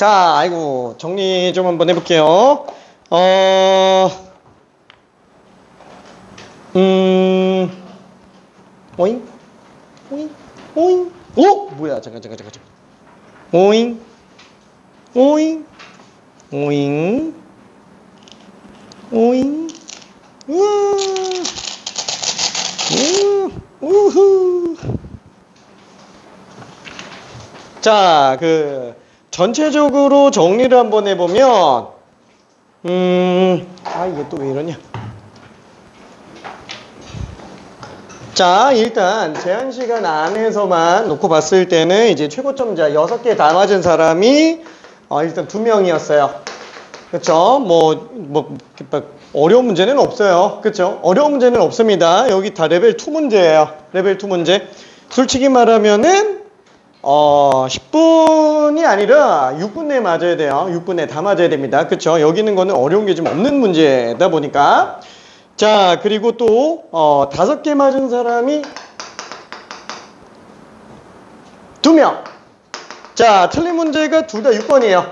자, 아이고, 정리 좀 한번 해볼게요. 오잉? 오잉? 오잉? 오! 뭐야, 잠깐. 오잉? 오잉? 오잉? 오잉? 우와! 우후! 자, 전체적으로 정리를 한번 해보면, 이게 또 왜 이러냐. 자, 일단 제한 시간 안에서만 놓고 봤을 때는 이제 최고점자 6개 다 맞은 사람이 일단 2명이었어요. 그쵸? 어려운 문제는 없어요. 그쵸? 어려운 문제는 없습니다. 여기 다 레벨 2 문제예요. 레벨 2 문제. 솔직히 말하면은 10분이 아니라 6분 내에 맞아야 돼요. 6분 내에 다 맞아야 됩니다. 그쵸? 여기 있는 거는 어려운 게 좀 없는 문제다 보니까. 자, 그리고 또 5개 맞은 사람이 2명. 자, 틀린 문제가 둘 다 6번이에요.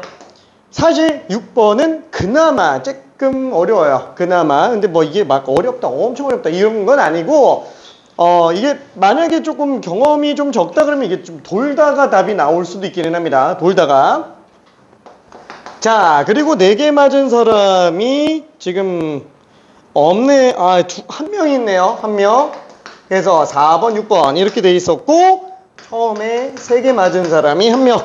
사실 6번은 그나마 조금 어려워요. 그나마. 근데 이게 막 어렵다, 엄청 어렵다 이런 건 아니고, 이게 만약에 조금 경험이 좀 적다 그러면 이게 좀 돌다가 답이 나올 수도 있기는 합니다. 돌다가. 자, 그리고 4개 맞은 사람이 지금 없네. 한 명 있네요. 한 명. 그래서 4번, 6번 이렇게 돼 있었고, 처음에 3개 맞은 사람이 한 명.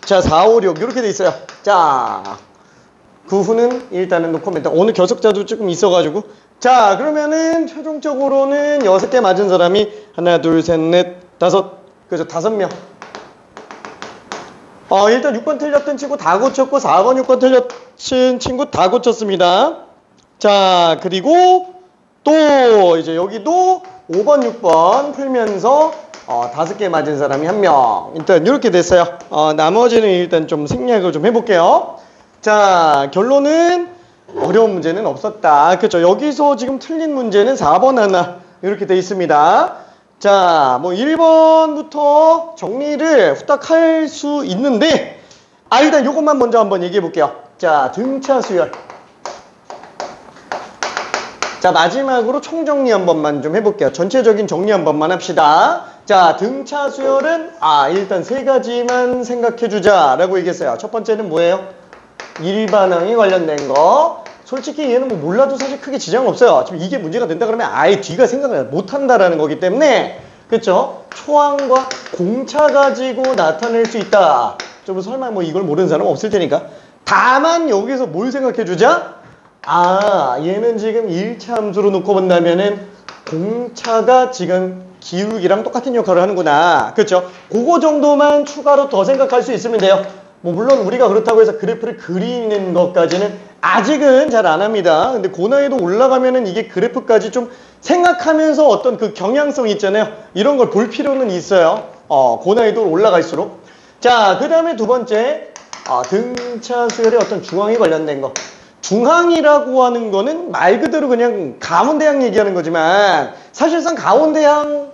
자, 4, 5, 6 이렇게 돼 있어요. 자, 그 후는 일단은 노코멘트. 오늘 결석자도 조금 있어가지고. 자, 그러면은 최종적으로는 6개 맞은 사람이 하나, 둘, 셋, 넷, 다섯. 그죠? 5명. 일단 6번 틀렸던 친구 다 고쳤고, 4번, 6번 틀렸던 친구 다 고쳤습니다. 자, 그리고 또 이제 여기도 5번, 6번 풀면서 5개 맞은 사람이 한 명. 일단 이렇게 됐어요. 나머지는 일단 좀 생략을 좀 해볼게요. 자, 결론은 어려운 문제는 없었다. 그렇죠? 여기서 지금 틀린 문제는 4번 하나 이렇게 돼 있습니다. 자, 1번부터 정리를 후딱 할 수 있는데, 일단 이것만 먼저 한번 얘기해 볼게요. 자, 등차 수열. 자, 마지막으로 총정리 한 번만 좀 해볼게요. 전체적인 정리 한 번만 합시다. 자, 등차 수열은 일단 3가지만 생각해주자 라고 얘기했어요. 첫 번째는 뭐예요? 일반항에 관련된 거. 솔직히 얘는 몰라도 사실 크게 지장 없어요. 지금 이게 문제가 된다 그러면 아예 뒤가 생각을 못한다라는 거기 때문에, 그쵸? 초항과 공차 가지고 나타낼 수 있다. 좀 설마 이걸 모르는 사람 없을 테니까. 다만 여기서 뭘 생각해주자? 얘는 지금 1차 함수로 놓고 본다면은 공차가 지금 기울기랑 똑같은 역할을 하는구나. 그렇죠? 그거 정도만 추가로 더 생각할 수 있으면 돼요. 물론 우리가 그렇다고 해서 그래프를 그리는 것까지는 아직은 잘 안 합니다. 근데 고난이도 올라가면은 이게 그래프까지 좀 생각하면서 어떤 그 경향성 있잖아요. 이런 걸 볼 필요는 있어요. 고난이도 올라갈수록. 자, 그 다음에 두 번째, 등차 수열의 어떤 중항에 관련된 거. 중항이라고 하는 거는 말 그대로 그냥 가운데항 얘기하는 거지만, 사실상 가운데항을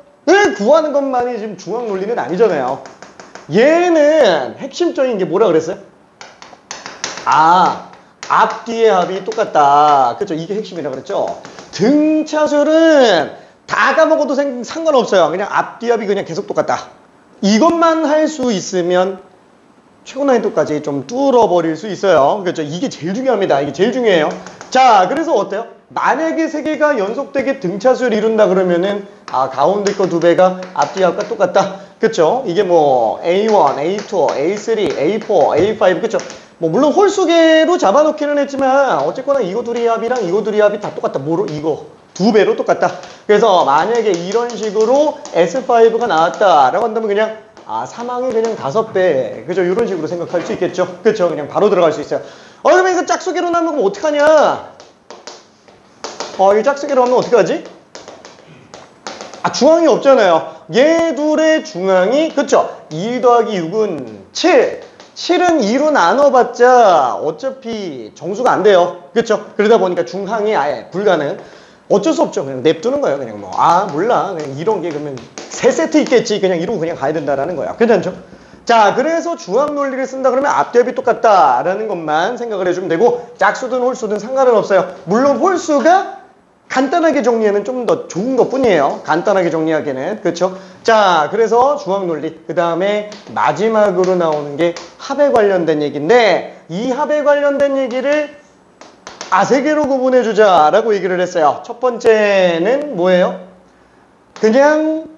구하는 것만이 지금 중항 논리는 아니잖아요. 얘는 핵심적인 게 뭐라 그랬어요? 앞뒤의 합이 똑같다. 그렇죠? 이게 핵심이라고 그랬죠? 등차수열은 다 까먹어도 상관없어요. 그냥 앞뒤 합이 그냥 계속 똑같다. 이것만 할 수 있으면 최고 난이도까지 좀 뚫어버릴 수 있어요. 그렇죠? 이게 제일 중요합니다. 이게 제일 중요해요. 자, 그래서 어때요? 만약에 3개가 연속되게 등차수를 이룬다 그러면은 가운데 거 2배가 앞뒤 합과 똑같다. 그렇죠? 이게 A1, A2, A3, A4, A5 그렇죠? 물론 홀수계로 잡아놓기는 했지만 어쨌거나 이거 둘이 합이랑 이거 둘이 합이 다 똑같다. 이거 2배로 똑같다. 그래서 만약에 이런 식으로 S5가 나왔다라고 한다면 그냥 사망이 그냥 5배. 그죠? 이런 식으로 생각할 수 있겠죠? 그렇죠? 그냥 바로 들어갈 수 있어요. 그러면 이거 짝수계로 나면 그럼 어떡하냐? 이 짝수계로 하면 어떡하지? 중항이 없잖아요. 얘 둘의 중항이, 그쵸? 2 더하기 6은 7. 7은 2로 나눠봤자 어차피 정수가 안 돼요. 그쵸? 그러다 보니까 중항이 아예 불가능. 어쩔 수 없죠. 그냥 냅두는 거예요. 그냥 몰라. 그냥 이런 게 그러면 3세트 있겠지. 그냥 이러고 그냥 가야 된다라는 거야. 괜찮죠? 자, 그래서 중앙 논리를 쓴다 그러면 앞뒤합이 똑같다라는 것만 생각을 해주면 되고 짝수든 홀수든 상관은 없어요. 물론 홀수가 간단하게 정리하면 좀 더 좋은 것 뿐이에요. 간단하게 정리하기에는. 그렇죠? 자, 그래서 중앙 논리. 그 다음에 마지막으로 나오는 게 합에 관련된 얘기인데 이 합에 관련된 얘기를 세 개로 구분해주자라고 얘기를 했어요. 첫 번째는 뭐예요? 그냥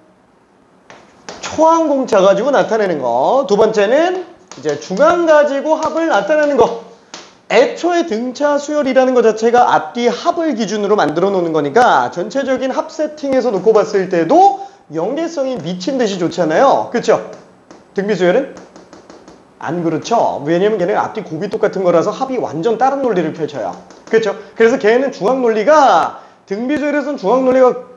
초항 공차 가지고 나타내는 거. 두 번째는 이제 중항 가지고 합을 나타내는 거. 애초에 등차 수열이라는 것 자체가 앞뒤 합을 기준으로 만들어 놓는 거니까 전체적인 합 세팅에서 놓고 봤을 때도 연계성이 미친 듯이 좋잖아요. 그렇죠? 등비 수열은? 안 그렇죠. 왜냐면 걔는 앞뒤 곱이 똑같은 거라서 합이 완전 다른 논리를 펼쳐요. 그렇죠? 그래서 걔는 중항 논리가 등비 수열에서는 중항 논리가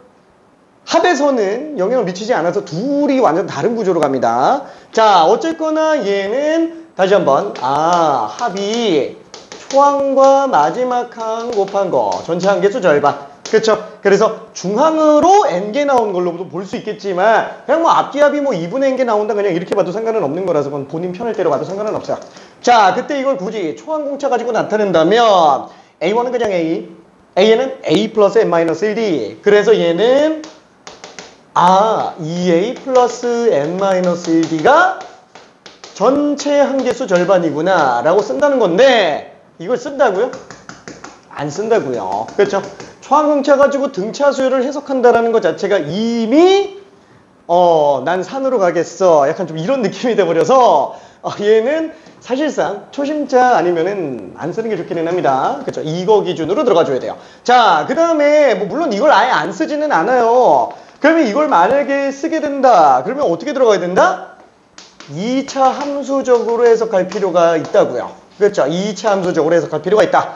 합에서는 영향을 미치지 않아서 둘이 완전 다른 구조로 갑니다. 자, 어쨌거나 얘는 다시 한번 합이 초항과 마지막 항 곱한 거 전체 항계수 절반. 그렇죠? 그래서 중항으로 n개 나온 걸로도 볼 수 있겠지만 그냥 뭐 앞뒤 합이 뭐 2분의 n개 나온다 그냥 이렇게 봐도 상관은 없는 거라서 그건 본인 편을 때려 봐도 상관은 없어요. 자, 그때 이걸 굳이 초항 공차 가지고 나타낸다면 A1은 그냥 A, A는 A 플러스 n-1D. 그래서 얘는 2A 플러스 n-1D가 전체 항계수 절반이구나 라고 쓴다는 건데 이걸 쓴다고요? 안 쓴다고요. 그렇죠? 초항공차 가지고 등차 수열을 해석한다라는 것 자체가 이미 난 산으로 가겠어 약간 좀 이런 느낌이 돼버려서 얘는 사실상 초심자 아니면은 안 쓰는 게 좋기는 합니다. 그렇죠? 이거 기준으로 들어가 줘야 돼요. 자, 그 다음에 뭐 물론 이걸 아예 안 쓰지는 않아요. 그러면 이걸 만약에 쓰게 된다 그러면 어떻게 들어가야 된다? 2차 함수적으로 해석할 필요가 있다고요. 그렇죠? 2차 함수적으로 해석할 필요가 있다.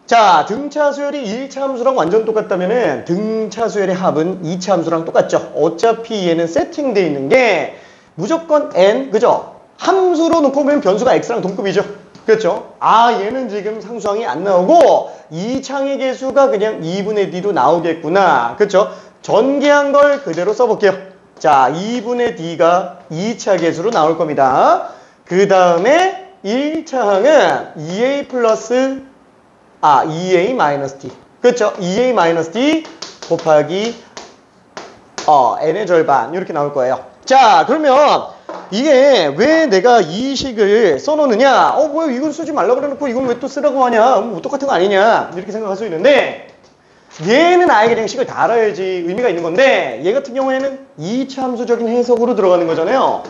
자, 등차 수열이 1차 함수랑 완전 똑같다면은 등차 수열의 합은 2차 함수랑 똑같죠. 어차피 얘는 세팅되어 있는 게 무조건 n, 그죠? 함수로 놓고 보면 변수가 x랑 동급이죠. 그렇죠? 얘는 지금 상수항이 안 나오고 2차의 개수가 그냥 2분의 d로 나오겠구나. 그렇죠? 전개한 걸 그대로 써볼게요. 자, 2분의 d가 2차 개수로 나올 겁니다. 그 다음에 1차 항은 2a 플러스 2a 마이너스 d. 그렇죠? 2a 마이너스 d 곱하기 n의 절반 이렇게 나올 거예요. 자, 그러면 이게 왜 내가 이 식을 써놓느냐? 뭐야 이건 쓰지 말라 그래놓고 이건 왜 또 쓰라고 하냐? 뭐 똑같은 거 아니냐? 이렇게 생각할 수 있는데 얘는 아예 그냥 식을 다 알아야지 의미가 있는 건데 얘 같은 경우에는 2차 함수적인 해석으로 들어가는 거잖아요.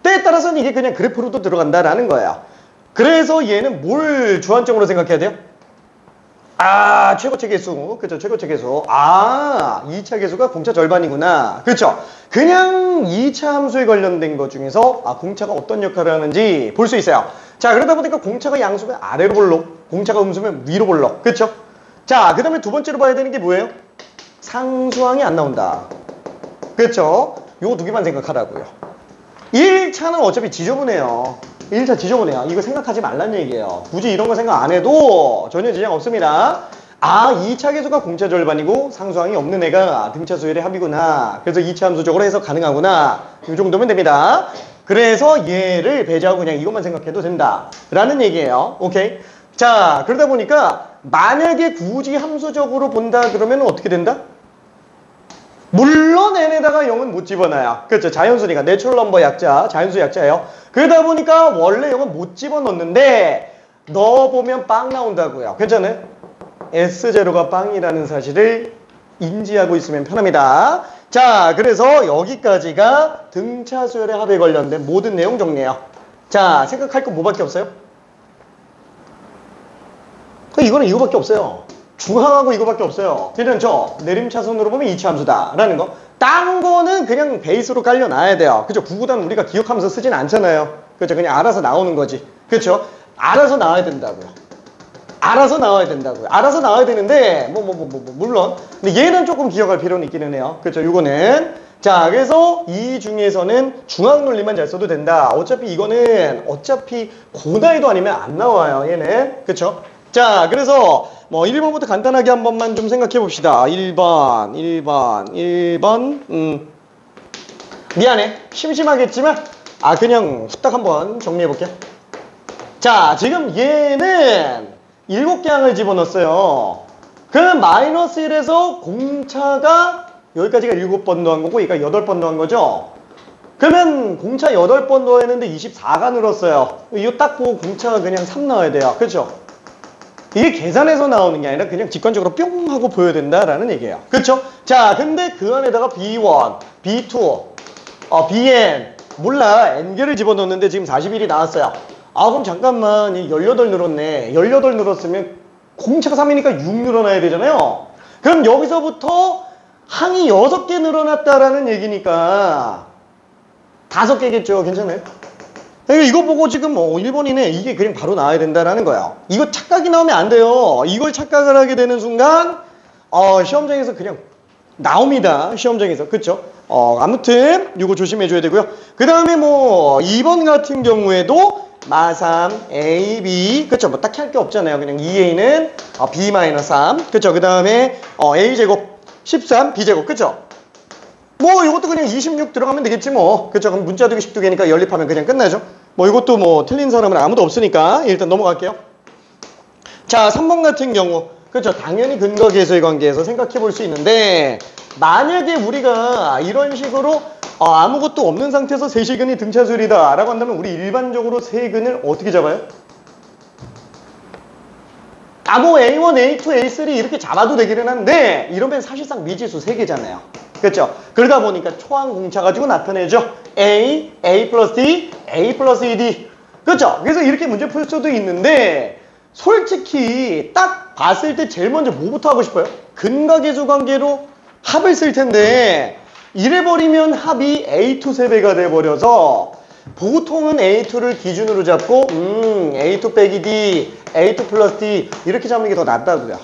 때에 따라서는 이게 그냥 그래프로도 들어간다라는 거예요. 그래서 얘는 뭘 주안점으로 생각해야 돼요? 최고체 개수. 그렇죠? 최고체 개수. 2차 개수가 공차 절반이구나. 그렇죠? 그냥 2차 함수에 관련된 것 중에서 공차가 어떤 역할을 하는지 볼 수 있어요. 자, 그러다 보니까 공차가 양수면 아래로 볼록, 공차가 음수면 위로 볼록. 그렇죠? 자, 그 다음에 두 번째로 봐야 되는 게 뭐예요? 상수항이 안 나온다. 그렇죠? 요거 두 개만 생각하라고요. 1차는 어차피 지저분해요. 1차 지저분해요. 이거 생각하지 말란 얘기예요. 굳이 이런 거 생각 안 해도 전혀 지장 없습니다. 2차 개수가 공차 절반이고 상수항이 없는 애가 등차 수열의 합이구나. 그래서 2차 함수적으로 해석 가능하구나. 이 정도면 됩니다. 그래서 얘를 배제하고 그냥 이것만 생각해도 된다. 라는 얘기예요. 오케이? 자, 그러다 보니까 만약에 굳이 함수적으로 본다 그러면 어떻게 된다? 물론 n에다가 0은 못 집어넣어요. 그렇죠? 자연수니까 내추럴 넘버 약자, 자연수 약자예요. 그러다 보니까 원래 0은 못 집어넣는데 넣어보면 빵 나온다고요. 괜찮아요? S0가 빵이라는 사실을 인지하고 있으면 편합니다. 자, 그래서 여기까지가 등차 수열의 합에 관련된 모든 내용 정리해요. 자, 생각할 거 뭐밖에 없어요? 이거는 이거밖에 없어요. 중항하고 이거밖에 없어요. 괜찮죠? 내림차순으로 보면 2차 함수다 라는 거. 딴 거는 그냥 베이스로 깔려놔야 돼요. 그죠? 구구단 우리가 기억하면서 쓰진 않잖아요. 그죠? 그냥 알아서 나오는 거지. 그렇죠? 알아서 나와야 된다고요. 알아서 나와야 된다고요. 알아서 나와야 되는데 물론 근데 얘는 조금 기억할 필요는 있기는 해요. 그렇죠? 요거는 자, 그래서 이 중에서는 중항 논리만 잘 써도 된다. 어차피 이거는 고난이도 아니면 안 나와요. 얘는. 그렇죠? 자, 그래서 1번부터 간단하게 한 번만 좀 생각해 봅시다. 1번. 미안해. 심심하겠지만 그냥 후딱 한번 정리해 볼게요. 자, 지금 얘는 7개 항을 집어넣었어요. 그럼 마이너스 1에서 공차가 여기까지가 7번 더한 거고 얘가 8번 더한 거죠. 그러면 공차 8번 더했는데 24가 늘었어요. 이거 딱 보고 공차가 그냥 3 나와야 돼요. 그렇죠? 이게 계산해서 나오는 게 아니라 그냥 직관적으로 뿅 하고 보여야 된다라는 얘기예요. 그렇죠? 자, 근데 그 안에다가 B1, B2, BN 몰라 n개를 집어넣었는데 지금 41이 나왔어요. 그럼 잠깐만 18 늘었네. 18 늘었으면 공차가 3이니까 6 늘어나야 되잖아요. 그럼 여기서부터 항이 6개 늘어났다라는 얘기니까 5개겠죠. 괜찮아요? 이거 보고 지금 1번이네. 이게 그냥 바로 나와야 된다라는 거예요. 이거 착각이 나오면 안 돼요. 이걸 착각을 하게 되는 순간 시험장에서 그냥 나옵니다. 시험장에서. 그쵸? 아무튼 이거 조심해 줘야 되고요. 그 다음에 2번 같은 경우에도 마3 A, B 그쵸? 딱히 할 게 없잖아요. 그냥 2A는 B-3 그쵸? 그 다음에 A제곱 13 B제곱 그쵸? 이것도 그냥 26 들어가면 되겠지 뭐. 그쵸? 그럼 문자두개 12개니까 연립하면 그냥 끝나죠. 이것도 틀린 사람은 아무도 없으니까 일단 넘어갈게요. 자, 3번 같은 경우. 그쵸? 당연히 근거계수의 관계에서 생각해 볼 수 있는데, 만약에 우리가 이런 식으로 아무것도 없는 상태에서 세시근이 등차수열이다 라고 한다면 우리 일반적으로 세근을 어떻게 잡아요? A1, A2, A3 이렇게 잡아도 되기는 한데 이러면 사실상 미지수 3개잖아요. 그렇죠? 그러다 보니까 초항 공차 가지고 나타내죠. A, A 플러스 D, A 플러스 2D. 그렇죠? 그래서 이렇게 문제 풀 수도 있는데 솔직히 딱 봤을 때 제일 먼저 뭐부터 하고 싶어요? 근각계수 관계로 합을 쓸 텐데 이래버리면 합이 A2 3배가 돼버려서 보통은 A2를 기준으로 잡고 A2 빼기 D, A2 플러스 D 이렇게 잡는 게 더 낫다고요.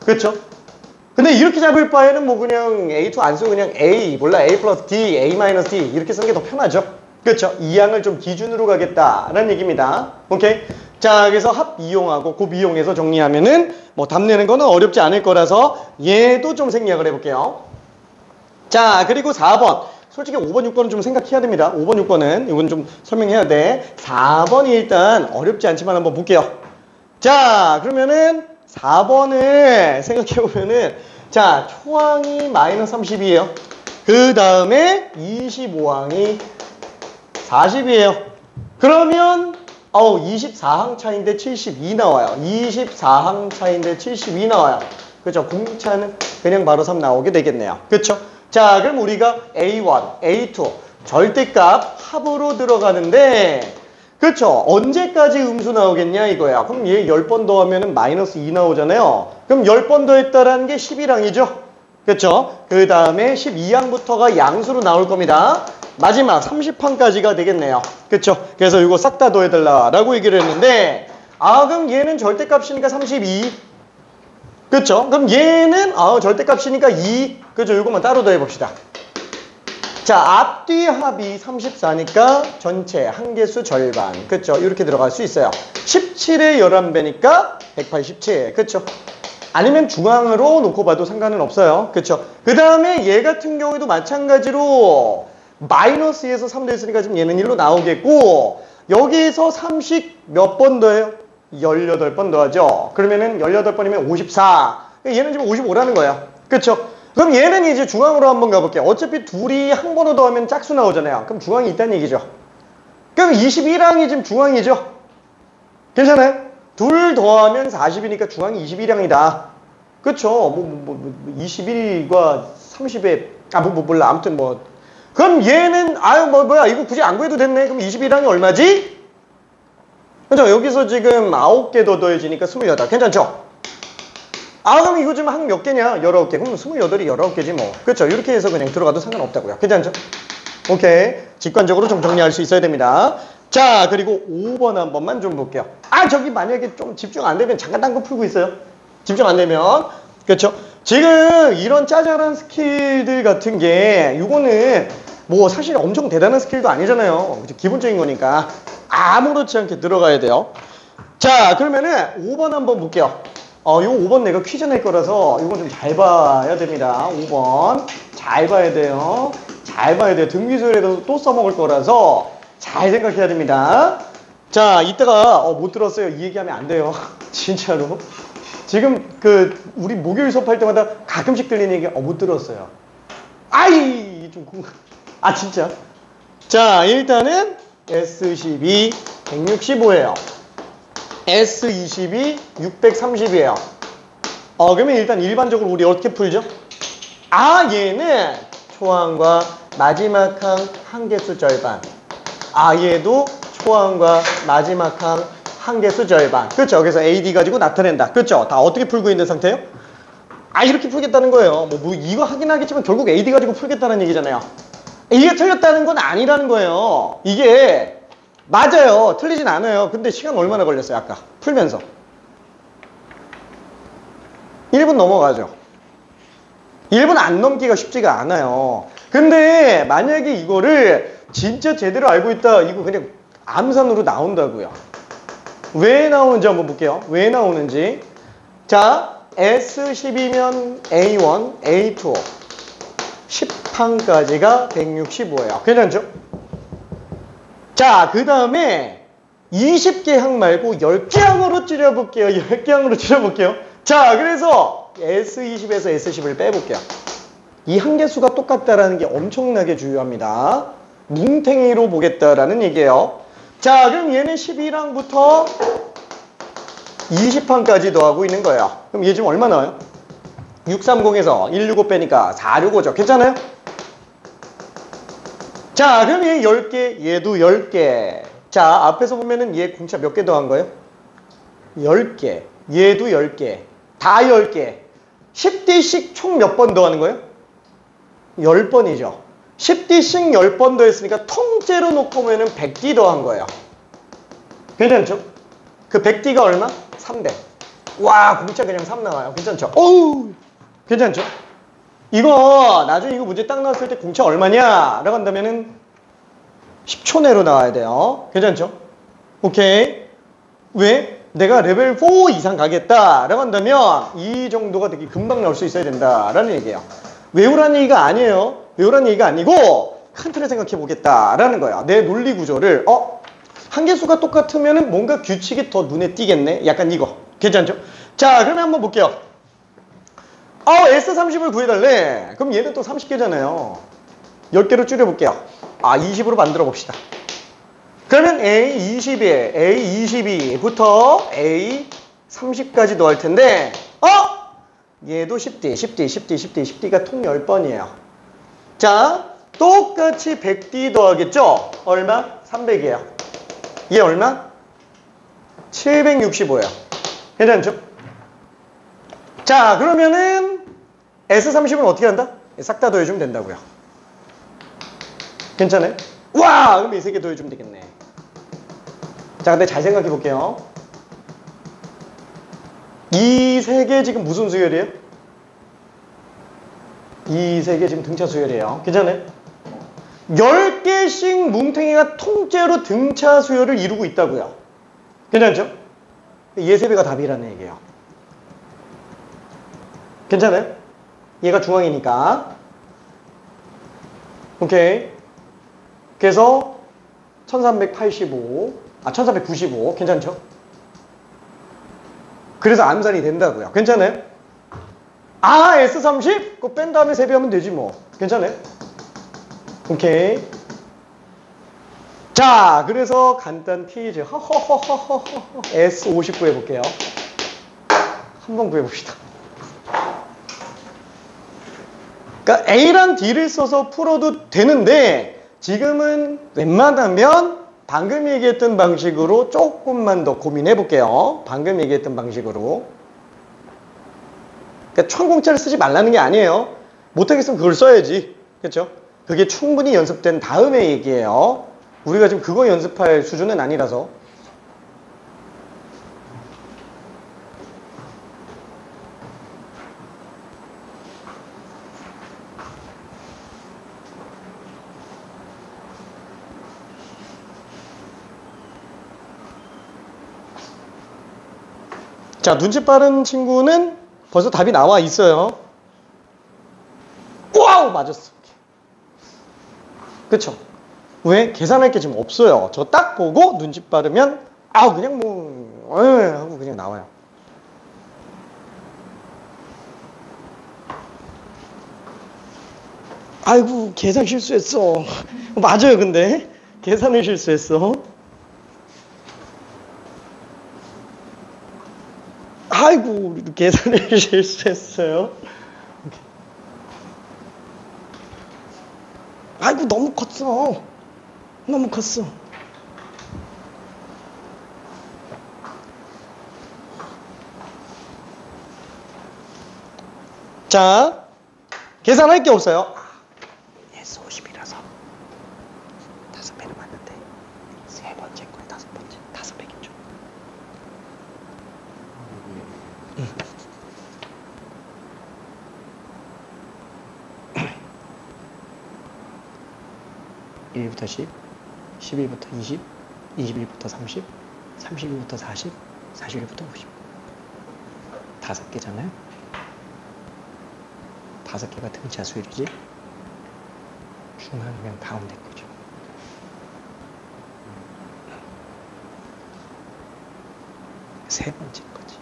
그렇죠? 근데 이렇게 잡을 바에는 그냥 A2 안 쓰고 그냥 A 플러스 D, A 마이너스 D 이렇게 쓰는 게 더 편하죠. 그렇죠? 이 항을 좀 기준으로 가겠다라는 얘기입니다. 오케이? 자, 그래서 합 이용하고 곱 이용해서 정리하면은 답 내는 거는 어렵지 않을 거라서 얘도 좀 생략을 해볼게요. 자, 그리고 4번. 솔직히 5번, 6번은 좀 생각해야 됩니다. 5번, 6번은 이건 좀 설명해야 돼. 4번이 일단 어렵지 않지만 한번 볼게요. 자, 그러면은 4번을 생각해보면은 자, 초항이 마이너스 30이에요. 그 다음에 25항이 40이에요. 그러면 24항 차인데 72 나와요. 24항 차인데 72 나와요. 그죠? 공차는 그냥 바로 3 나오게 되겠네요. 그쵸? 자, 그럼 우리가 A1, A2 절대값 합으로 들어가는데 그쵸? 언제까지 음수 나오겠냐 이거야. 그럼 얘 10번 더하면 마이너스 2 나오잖아요. 그럼 10번 더했다라는 게 11항이죠. 그쵸? 그 다음에 12항부터가 양수로 나올 겁니다. 마지막 30항까지가 되겠네요. 그쵸? 그래서 이거 싹 다 더해달라라고 얘기를 했는데 그럼 얘는 절대값이니까 32. 그쵸? 그럼 얘는 절대값이니까 2. 그죠? 이것만 따로 더해봅시다. 자, 앞뒤 합이 34니까 전체 한개수 절반. 그쵸? 이렇게 들어갈 수 있어요. 17의 11배니까 187. 그쵸? 아니면 중앙으로 놓고 봐도 상관은 없어요. 그쵸? 그 다음에 얘 같은 경우에도 마찬가지로 마이너스 2에서 3 됐으니까 지금 얘는 1로 나오겠고 여기에서 30 몇 번 더해요? 18번 더하죠. 그러면은 18번이면 54. 얘는 지금 55라는 거예요. 그쵸? 그럼 얘는 이제 중앙으로 한번 가볼게요. 어차피 둘이 한 번호 더하면 짝수 나오잖아요. 그럼 중앙이 있다는 얘기죠. 그럼 21항이 지금 중앙이죠. 괜찮아요? 둘 더하면 40이니까 중앙이 21항이다. 그쵸? 21과 30에 몰라. 아무튼 그럼 얘는 뭐야 이거 굳이 안 구해도 됐네. 그럼 21항이 얼마지? 그죠? 여기서 지금 9개 더 더해지니까 28. 괜찮죠? 그럼 이거 지금 항 몇 개냐? 19개. 그럼 28이 19개지 뭐. 그렇죠? 이렇게 해서 그냥 들어가도 상관없다고요. 괜찮죠? 오케이. 직관적으로 좀 정리할 수 있어야 됩니다. 자, 그리고 5번 한 번만 좀 볼게요. 저기 만약에 좀 집중 안 되면 잠깐 딴 거 풀고 있어요. 집중 안 되면. 그렇죠? 지금 이런 짜잘한 스킬들 같은 게 이거는 사실 엄청 대단한 스킬도 아니잖아요. 기본적인 거니까 아무렇지 않게 들어가야 돼요. 자, 그러면은 5번 한번 볼게요. 요 5번 내가 퀴즈 낼 거라서 이건 좀 잘 봐야 됩니다. 5번 잘 봐야 돼요. 잘 봐야 돼요. 등비수열에도 또 써먹을 거라서 잘 생각해야 됩니다. 자, 이따가 못 들었어요. 이 얘기하면 안 돼요. 진짜로. 지금 우리 목요일 수업할 때마다 가끔씩 들리는 얘기 못 들었어요. 아이 좀 진짜. 자, 일단은 S12 165예요. S22 630이에요. 그러면 일단 일반적으로 우리 어떻게 풀죠? 얘는 초항과 마지막 항 한개수 절반. 얘도 초항과 마지막 항 한개수 절반. 그렇죠? 그래서 AD 가지고 나타낸다. 그렇죠? 다 어떻게 풀고 있는 상태예요? 이렇게 풀겠다는 거예요. 이거 하긴 하겠지만 결국 AD 가지고 풀겠다는 얘기잖아요. 이게 틀렸다는 건 아니라는 거예요. 이게 맞아요. 틀리진 않아요. 근데 시간 얼마나 걸렸어요? 아까 풀면서 1분 넘어가죠. 1분 안 넘기가 쉽지가 않아요. 근데 만약에 이거를 진짜 제대로 알고 있다, 이거 그냥 암산으로 나온다고요. 왜 나오는지 한번 볼게요. 왜 나오는지. 자, S12면 A1, A2 10항까지가 165예요. 괜찮죠? 자, 그 다음에 20개 항 말고 10개 항으로 줄여볼게요. 10개 항으로 줄여볼게요. 자, 그래서 S20에서 S10을 빼볼게요. 이 한개수가 똑같다라는 게 엄청나게 중요합니다. 뭉탱이로 보겠다라는 얘기예요. 자, 그럼 얘는 11항부터 20항까지 더하고 있는 거예요. 그럼 얘 지금 얼마 나와요? 630에서 165 빼니까 465죠. 괜찮아요? 자, 그럼 얘 10개, 얘도 10개. 자, 앞에서 보면은 얘 공차 몇 개 더한 거예요? 10개. 얘도 10개. 다 10개. 10D씩 총 몇 번 더하는 거예요? 10번이죠. 10D씩 10번 더했으니까 통째로 놓고 보면은 100D 더한 거예요. 괜찮죠? 그 100D가 얼마? 300. 와, 공차 그냥 3 나와요. 괜찮죠? 어우, 괜찮죠? 이거 나중에 이거 문제 딱 나왔을 때 공차 얼마냐? 라고 한다면은 10초 내로 나와야 돼요. 괜찮죠? 오케이. 왜? 내가 레벨 4 이상 가겠다 라고 한다면 이 정도가 되게 금방 나올 수 있어야 된다라는 얘기예요. 외우라는 얘기가 아니에요. 외우라는 얘기가 아니고 큰 틀을 생각해 보겠다라는 거야. 내 논리 구조를 한개수가 똑같으면 뭔가 규칙이 더 눈에 띄겠네. 약간 이거. 괜찮죠? 자, 그러면 한번 볼게요. S30을 구해달래. 그럼 얘는 또 30개잖아요. 10개로 줄여볼게요. 20으로 만들어 봅시다. 그러면 A20에 A22부터 A30까지 더할 텐데 얘도 10D가 통 10번이에요. 자, 똑같이 100D 더하겠죠? 얼마? 300이에요. 얘 얼마? 765예요. 괜찮죠? 자, 그러면은 S30은 어떻게 한다? 싹 다 더해주면 된다고요. 괜찮아요? 와! 그럼 이 세 개 더해주면 되겠네. 자, 근데 잘 생각해 볼게요. 이 세 개 지금 무슨 수열이에요? 이 세 개 지금 등차 수열이에요. 괜찮아요? 10개씩 뭉탱이가 통째로 등차 수열을 이루고 있다고요. 괜찮죠? 얘 세 배가 답이라는 얘기예요. 괜찮아요? 얘가 중앙이니까. 오케이. 그래서 1395 괜찮죠? 그래서 암산이 된다고요. 괜찮아요? S30? 그거 뺀 다음에 세배하면 되지 뭐. 괜찮아요? 오케이. 자, 그래서 간단 퀴즈. S50 구해볼게요. 한번 구해봅시다. 그러니까 A랑 D를 써서 풀어도 되는데 지금은 웬만하면 방금 얘기했던 방식으로 조금만 더 고민해 볼게요. 방금 얘기했던 방식으로. 그러니까 천공짜를 쓰지 말라는 게 아니에요. 못하겠으면 그걸 써야지. 그렇죠? 그게 충분히 연습된 다음에 얘기예요. 우리가 지금 그거 연습할 수준은 아니라서. 자, 눈치 빠른 친구는 벌써 답이 나와 있어요. 와우! 맞았어. 그쵸? 왜? 계산할 게 지금 없어요. 저 딱 보고 눈치 빠르면 그냥 뭐 하고 그냥 나와요. 아이고 계산 실수했어. 맞아요. 근데 계산을 실수했어. 아이고 계산을 실수했어요. 아이고 너무 컸어. 너무 컸어. 자, 계산할 게 없어요. S50이라서 5배는 맞는데 세 번째 거에 5번째 5배겠죠. 응. 1부터 10, 11부터 20, 21부터 30, 31부터 40, 41부터 50. 5개잖아요. 5개가 등차 수열이지. 중앙이면 가운데 거죠. 세 번째 거지.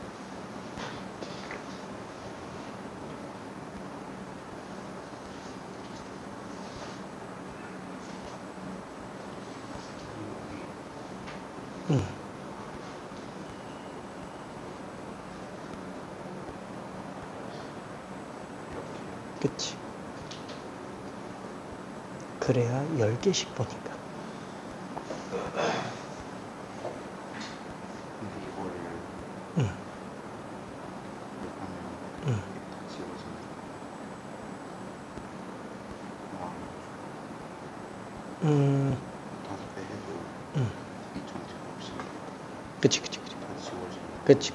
그치. 그래야 10개씩 보니까. 그치.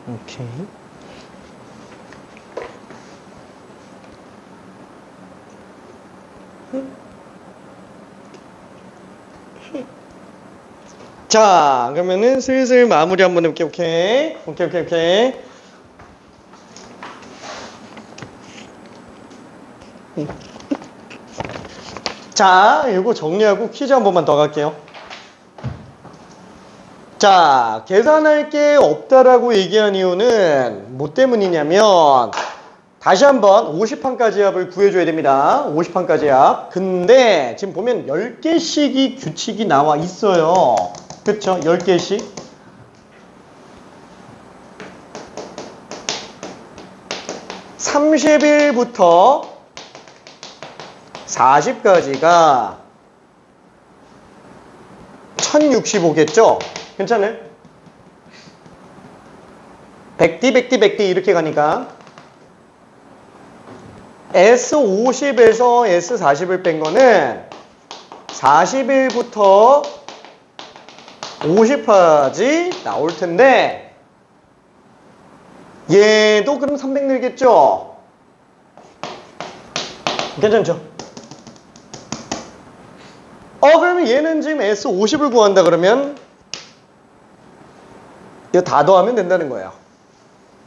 오케이. 자, 그러면은 슬슬 마무리 한번 해볼게요. 오케이. 자, 이거 정리하고 퀴즈 한 번만 더 갈게요. 자, 계산할 게 없다라고 얘기한 이유는 뭐 때문이냐면 다시 한번 50판까지 합을 구해줘야 됩니다. 50판까지 합. 근데 지금 보면 10개씩이 규칙이 나와 있어요. 그쵸? 10개씩. (30일부터) (40까지가) (1065겠죠) 괜찮아요? 100D 이렇게 가니까 S50에서 S40을 뺀 거는 40일부터 50까지 나올 텐데 얘도 그럼 300 늘겠죠? 괜찮죠? 그러면 얘는 지금 S50을 구한다 그러면 이거 다 더하면 된다는 거예요.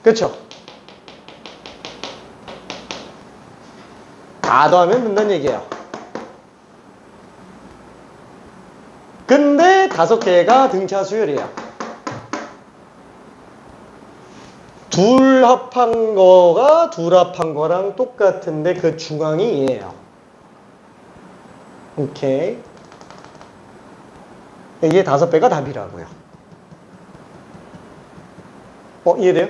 그쵸? 다 더하면 된다는 얘기예요. 근데 5개가 등차 수열이에요. 둘 합한 거가 둘 합한 거랑 똑같은데 그 중앙이 얘예요. 오케이. 이게 5배가 답이라고요. 이해돼요?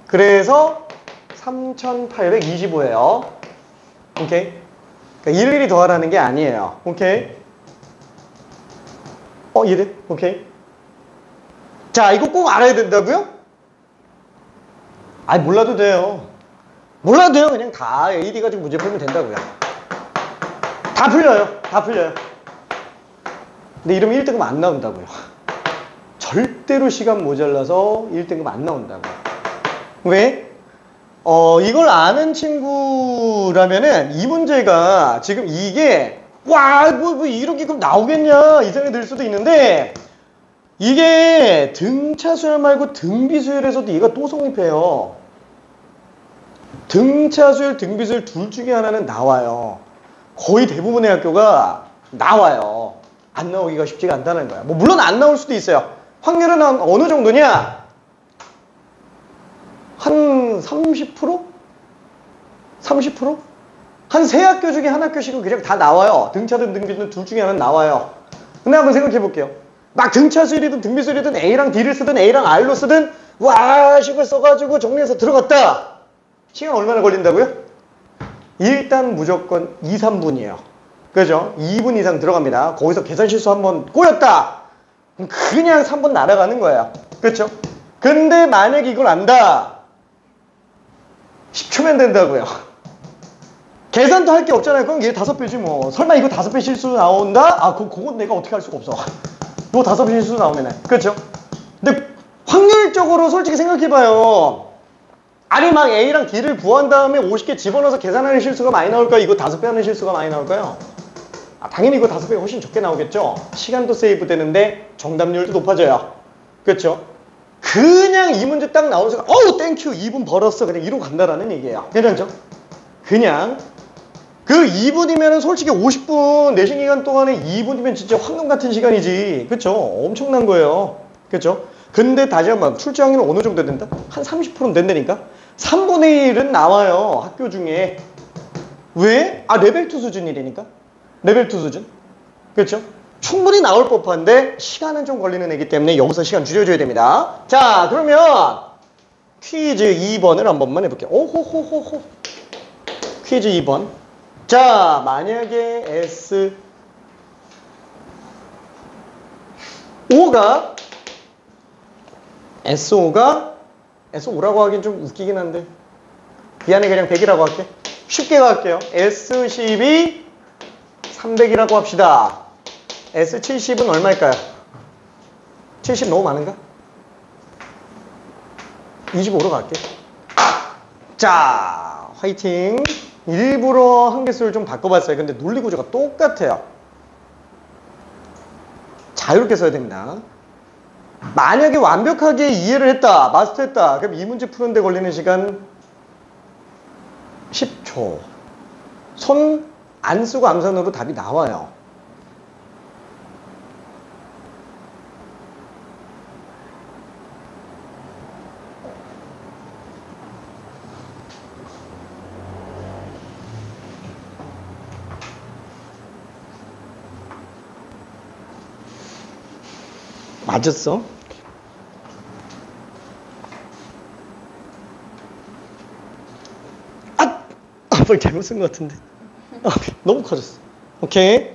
그래서 3825예요. 오케이. 그러니까 일일이 더하라는 게 아니에요. 오케이. 이해돼? 오케이. 자, 이거 꼭 알아야 된다고요? 몰라도 돼요. 그냥 다 AD 가지고 문제 풀면 된다고요. 다 풀려요. 근데 이러면 1등급 안 나온다고요. 절대로 시간 모자라서 1등급 안 나온다고요. 왜? 이걸 아는 친구라면은 이 문제가 지금 이게 뭐 이렇게 그럼 나오겠냐 이 생각이 들 수도 있는데 이게 등차 수열 말고 등비 수열에서도 얘가 또 성립해요. 등차 수열, 등비 수열 둘 중에 하나는 나와요. 거의 대부분의 학교가 나와요. 안 나오기가 쉽지가 않다는 거야. 뭐 물론 안 나올 수도 있어요. 확률은 어느 정도냐? 한 30%? 30%? 한 세 학교 중에 한 학교씩은 그냥 다 나와요. 등차든 등비든 둘 중에 하나는 나와요. 근데 한번 생각해 볼게요. 막 등차수열이든 등비수열이든 A랑 D를 쓰든 A랑 R로 쓰든 와 식을 써가지고 정리해서 들어갔다. 시간 얼마나 걸린다고요? 일단 무조건 2, 3분이에요. 그죠? 2분 이상 들어갑니다. 거기서 계산 실수 한번 꼬였다. 그럼 그냥 3분 날아가는 거예요. 그렇죠? 근데 만약에 이걸 안다. 10초면 된다고요. 계산도 할 게 없잖아요. 그럼 얘 5배지 뭐. 설마 이거 5배 실수 나온다? 아, 그건 내가 어떻게 할 수가 없어. 이거 5배 실수 나오면. 그렇죠? 근데 확률적으로 솔직히 생각해봐요. 아니 막 A랑 D를 구한 다음에 50개 집어넣어서 계산하는 실수가 많이 나올까요? 이거 5배 하는 실수가 많이 나올까요? 아, 당연히 이거 5배가 훨씬 적게 나오겠죠? 시간도 세이브 되는데 정답률도 높아져요. 그렇죠? 그냥 이 문제 딱 나오는 순간 어우 땡큐 2분 벌었어. 그냥 이러고 간다라는 얘기예요. 괜찮죠? 그냥 그 2분이면 솔직히 50분 내신 기간 동안에 2분이면 진짜 황금 같은 시간이지. 그렇죠? 엄청난 거예요. 그렇죠? 근데 다시 한번 출제 확률은 어느 정도 된다? 한 30%는 된다니까? 3분의 1은 나와요. 학교 중에. 왜? 아 레벨 2 수준이라니까? 레벨 2 수준. 그렇죠? 충분히 나올 법한데 시간은 좀 걸리는 애기 때문에 여기서 시간 줄여줘야 됩니다. 자 그러면 퀴즈 2번을 한 번만 해볼게요. 오호호호호. 퀴즈 2번. 자 만약에 S5라고 하긴 좀 웃기긴 한데 미안해 그냥 100이라고 할게. 쉽게 갈게요. S12 300이라고 합시다. S70은 얼마일까요? 70 너무 많은가? 25로 갈게. 자 화이팅. 일부러 한개수를 좀 바꿔봤어요. 근데 논리 구조가 똑같아요. 자유롭게 써야 됩니다. 만약에 완벽하게 이해를 했다, 마스터했다. 그럼 이 문제 푸는데 걸리는 시간 10초. 손 안 쓰고 암산으로 답이 나와요. 맞았어? 뭘 잘못 쓴 것 같은데. 너무 커졌어. 오케이.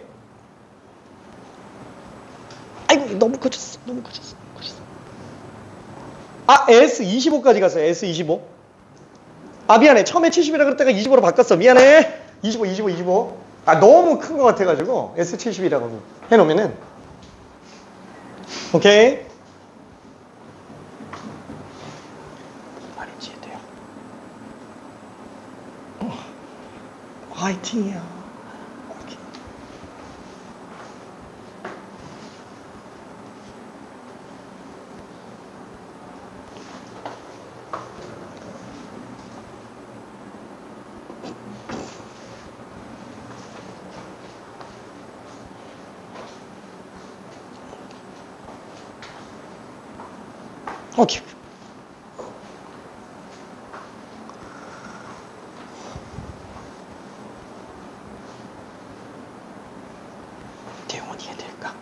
아이고, 너무 커졌어. 아, S25까지 갔어요. S25. 아, 미안해. 처음에 70이라 그랬다가 25로 바꿨어. 미안해. 25. 아, 너무 큰 것 같아가지고 S70이라고 해놓으면은. 오케이. 말인지 돼요. 화이팅이야. 오케이. 대원이 해될까?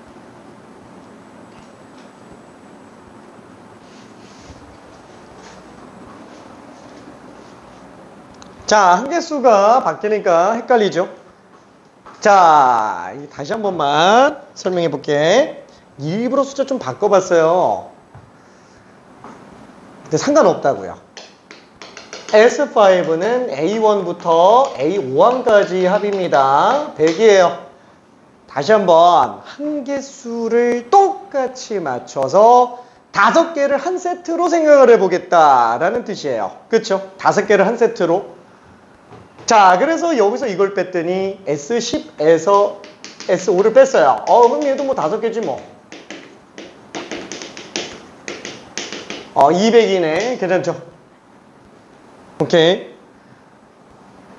자, 한개수가 바뀌니까 헷갈리죠? 자, 다시 한 번만 설명해 볼게. 일부러 숫자 좀 바꿔봤어요. 근데 상관없다고요. S5는 A1부터 A5항까지 합입니다. 100이에요. 다시 한번 한 개수를 똑같이 맞춰서 5개를 한 세트로 생각을 해보겠다라는 뜻이에요. 그렇죠? 5개를 한 세트로. 자, 그래서 여기서 이걸 뺐더니 S10에서 S5를 뺐어요. 그럼 얘도 뭐 5개지 뭐. 200이네. 괜찮죠? 오케이.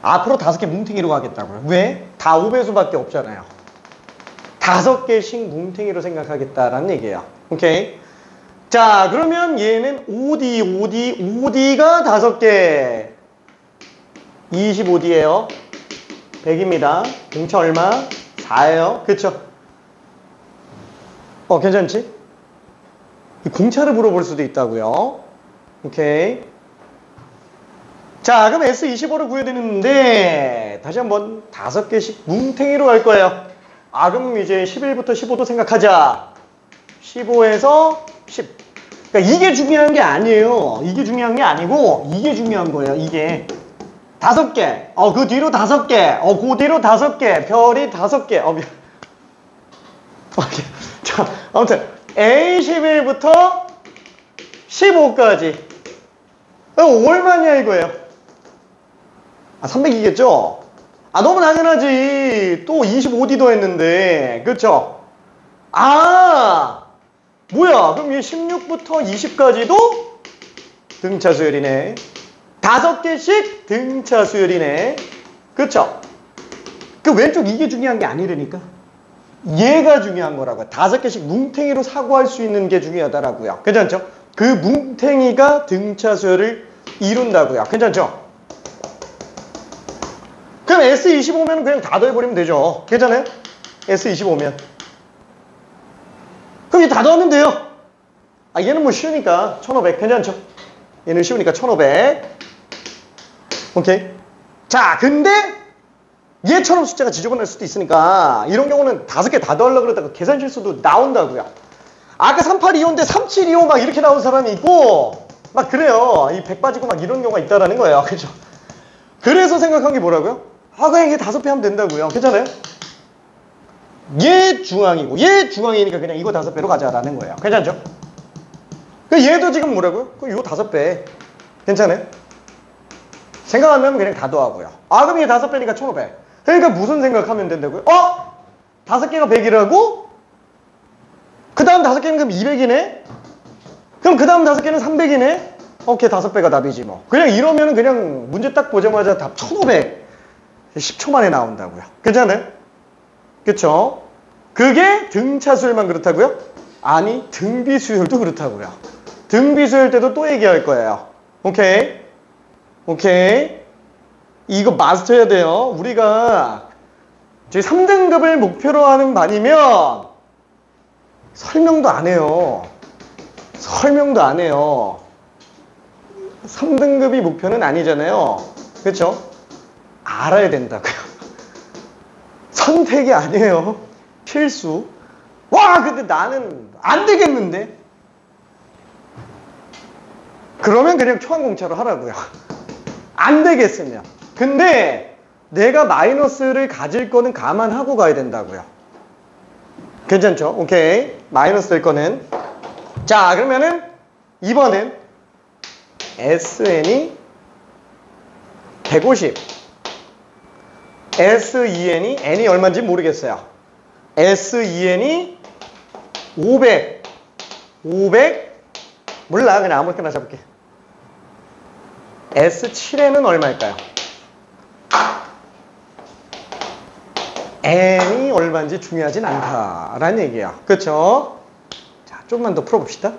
앞으로 5개 뭉탱이로 가겠다고요. 왜? 다 5배수밖에 없잖아요. 5개씩 뭉탱이로 생각하겠다라는 얘기예요. 오케이? 자, 그러면 얘는 OD가 5개. 25D예요. 100입니다. 공차 얼마? 4예요. 그쵸? 괜찮지? 공차를 물어볼 수도 있다고요. 오케이. 자, 그럼 S25를 구해야 되는데 다시 한번 5개씩 뭉탱이로 갈 거예요. 그럼 이제 11부터 15도 생각하자. 15에서 10. 그러니까 이게 중요한 게 아니에요. 이게 중요한 게 아니고 이게 중요한 거예요. 이게 5개. 그 뒤로 5개. 그 뒤로 5개. 별이 5개. 자, 아무튼 A11부터 15까지. 얼마냐 이거예요? 300이겠죠? 너무 당연하지. 또 25D도 했는데. 그쵸? 뭐야? 그럼 얘 16부터 20까지도 등차 수열이네. 5개씩 등차 수열이네. 그쵸? 그 왼쪽 이게 중요한 게 아니라니까. 얘가 중요한 거라고요. 5개씩 뭉탱이로 사고할 수 있는 게 중요하다라고요. 괜찮죠? 그 뭉탱이가 등차 수열을 이룬다고요. 괜찮죠? 그럼 S25면 그냥 다 더해버리면 되죠. 괜찮아요? S25면. 그럼 얘 다 더하면 돼요. 얘는 뭐 쉬우니까 1500. 괜찮죠? 얘는 쉬우니까 1500. 오케이. 자, 근데 얘처럼 숫자가 지저분할 수도 있으니까 이런 경우는 5개 다 더하려고 그러다가 계산 실수도 나온다고요. 아까 3825인데 3725 막 이렇게 나온 사람이 있고 막 그래요. 이 100 빠지고 막 이런 경우가 있다라는 거예요. 그죠? 그래서 생각한 게 뭐라고요? 그냥 얘 5배 하면 된다고요. 괜찮아요? 얘 중앙이고 얘 중앙이니까 그냥 이거 5배로 가자라는 거예요. 괜찮죠? 얘도 지금 뭐라고요? 이거 5배. 괜찮아요? 생각 안 나면 그냥 다 더하고요. 그럼 얘 5배니까 1500. 그러니까 무슨 생각하면 된다고요? 5개가 100이라고? 그 다음 5개는 그럼 200이네? 그럼 그 다음 5개는 300이네? 오케이, 5배가 답이지 뭐. 그냥 이러면 그냥 문제 딱 보자마자 답 1500. 10초 만에 나온다고요. 괜찮아요? 그쵸? 그게 등차 수열만 그렇다고요? 아니, 등비 수열도 그렇다고요. 등비 수열 때도 또 얘기할 거예요. 오케이? 오케이? 이거 마스터해야 돼요. 우리가 저희 3등급을 목표로 하는 반이면 설명도 안 해요. 설명도 안 해요. 3등급이 목표는 아니잖아요. 그렇죠? 알아야 된다고요. 선택이 아니에요. 필수. 근데 나는 안 되겠는데? 그러면 그냥 초안공차로 하라고요. 안 되겠으면. 근데 내가 마이너스를 가질 거는 감안하고 가야 된다고요. 괜찮죠? 오케이. 마이너스 될 거는. 자, 그러면은 이번엔 SN이 150. SEN이 N이 얼마인지 모르겠어요. SEN이 500. 500. 몰라. 그냥 아무렇게나 잡을게. S7N은 얼마일까요? N이 얼마인지 중요하진 않다라는 얘기예요. 그렇죠? 자, 조금만 더 풀어봅시다.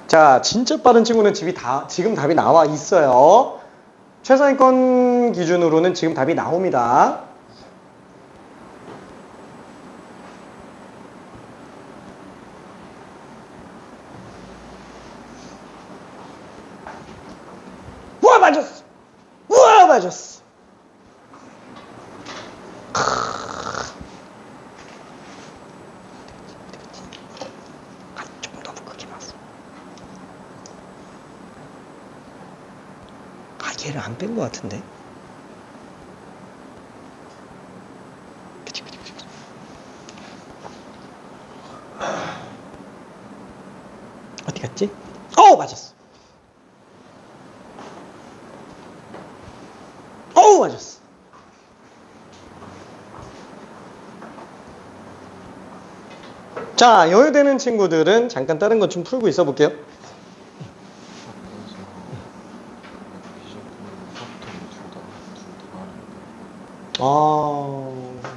자, 진짜 빠른 친구는 지금 답이 나와 있어요. 최상위권 기준으로는 지금 답이 나옵니다. 우와, 맞았어! 우와, 맞았어! 조금 더 크게 봤어. 얘를 안 뺀 것 같은데. 그치. 어디 갔지? 맞았어. 맞았어. 자, 여유되는 친구들은 잠깐 다른 것 좀 풀고 있어 볼게요.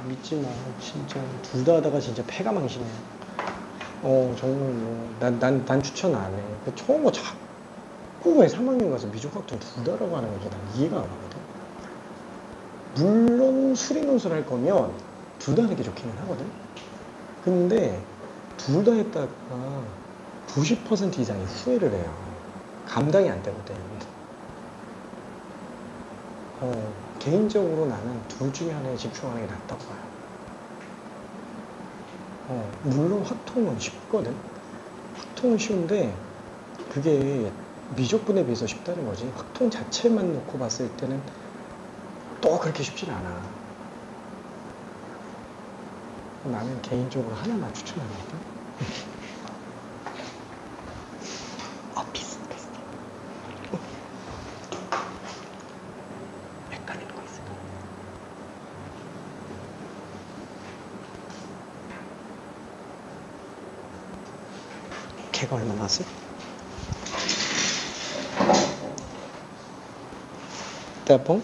믿지 마. 진짜 둘 다 하다가 진짜 패가 망신해. 정말 뭐 난 추천 안 해. 처음 거 자꾸 왜 3학년 가서 미적학점 둘 다라고 하는 거지. 난 이해가 안 가거든. 물론 수리논술 할 거면 둘 다 하는 게 좋기는 하거든. 근데 둘 다 했다가 90% 이상이 후회를 해요. 감당이 안 되거든. 개인적으로 나는 둘 중에 하나에 집중하는 게 낫다고 봐요. 물론 확통은 쉽거든. 확통은 쉬운데 그게 미적분에 비해서 쉽다는 거지. 확통 자체만 놓고 봤을 때는 또 그렇게 쉽진 않아. 나는 개인적으로 하나만 추천합니다. 비슷했어. 헷갈리는 거 있어. 걔가 얼마 나왔어? 대봉?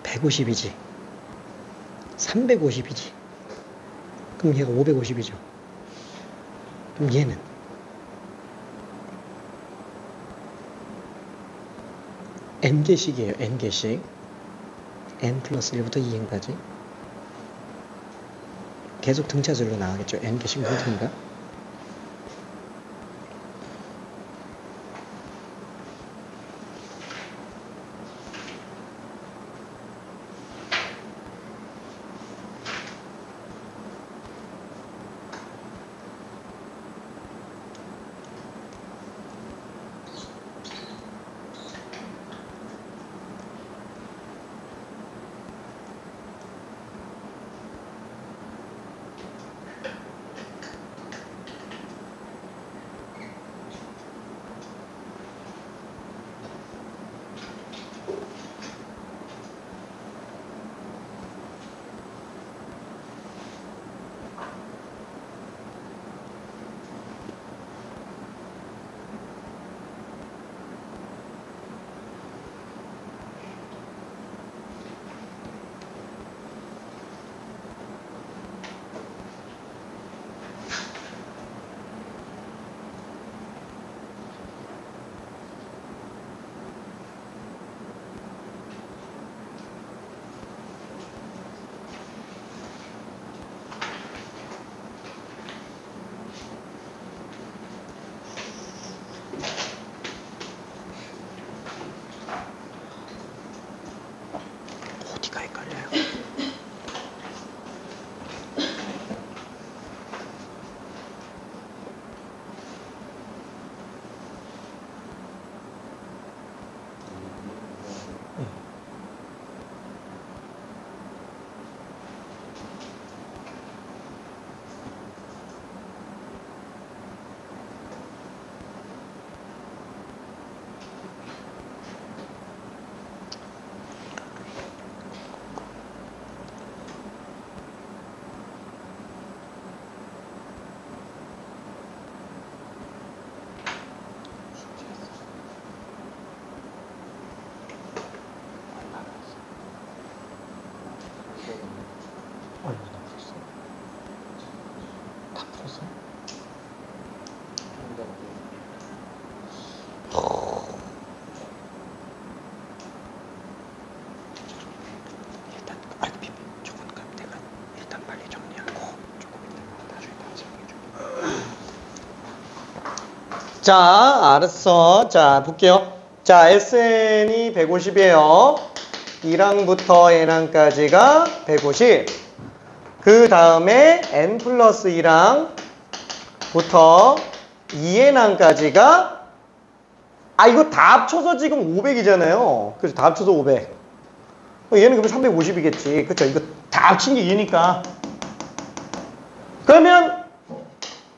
(150이지) 350이지. 그럼 얘가 550이죠. 그럼 얘는 n개씩이에요. n개씩. n 플러스 1부터 2n까지 계속 등차수로 나가겠죠. n개씩 넣을 테니까. 어디가 헷갈려요? 얼마나 풀었어? 다 풀었어? 일단 비밀 조금 내가 일단 빨리 정리하고 조금 이따가 나중에 다시 설명해줄게. 자, 알았어. 자, 볼게요. 자, SN이 150이에요. 1항부터 n항까지가 150. 그 다음에 n 플러스 1항부터 2n항까지가 이거 다 합쳐서 지금 500이잖아요. 그래서 다 합쳐서 500. 얘는 그러면 350이겠지. 그쵸? 이거 다 합친 게 2니까. 그러면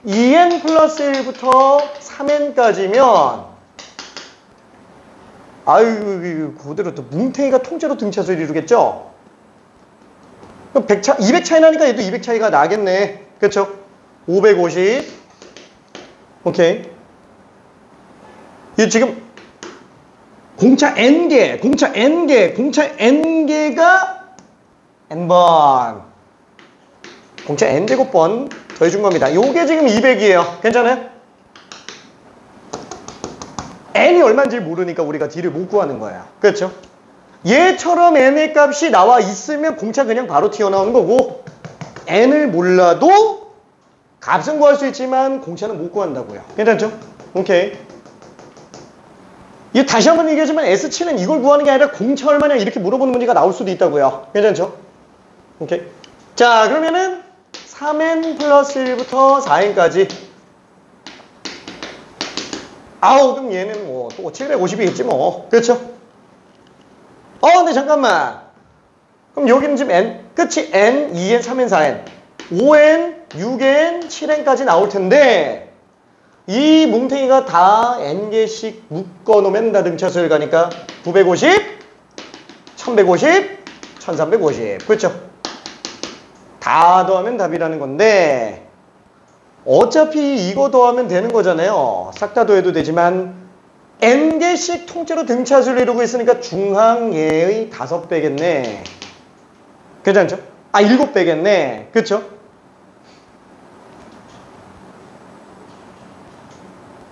2n 플러스 1부터 3n까지면 아유 그대로 또 뭉탱이가 통째로 등차수를 이루겠죠? 그럼 200 차이 나니까 얘도 200 차이가 나겠네. 그쵸? 550 오케이. 이 지금 공차 n개, 공차 n개, 공차 n개가 n번, 공차 n제곱번 더해준 겁니다. 요게 지금 200이에요. 괜찮아요? n이 얼마인지 모르니까 우리가 d를 못 구하는 거예요. 그렇죠? 얘처럼 n의 값이 나와 있으면 공차 그냥 바로 튀어나오는 거고, n을 몰라도 값은 구할 수 있지만 공차는 못 구한다고요. 괜찮죠? 오케이. 이거 다시 한번 얘기하지만 S7은 이걸 구하는 게 아니라 공차 얼마냐 이렇게 물어보는 문제가 나올 수도 있다고요. 괜찮죠? 오케이. 자, 그러면은 3n 플러스 1부터 4n까지. 아우, 그럼 얘는 뭐 또 750이겠지 뭐. 그렇죠? 근데 잠깐만. 그럼 여기는 지금 n, 끝이 n, 2n, 3n, 4n, 5n, 6n, 7n까지 나올 텐데 이 뭉탱이가 다 n개씩 묶어놓으면 다 등차수열 가니까 950, 1150, 1350. 그렇죠? 다 더하면 답이라는 건데 어차피 이거 더하면 되는 거잖아요. 싹 다 더해도 되지만 n개씩 통째로 등차수를 이루고 있으니까 중항예의 5배겠네. 괜찮죠? 7배겠네. 그쵸?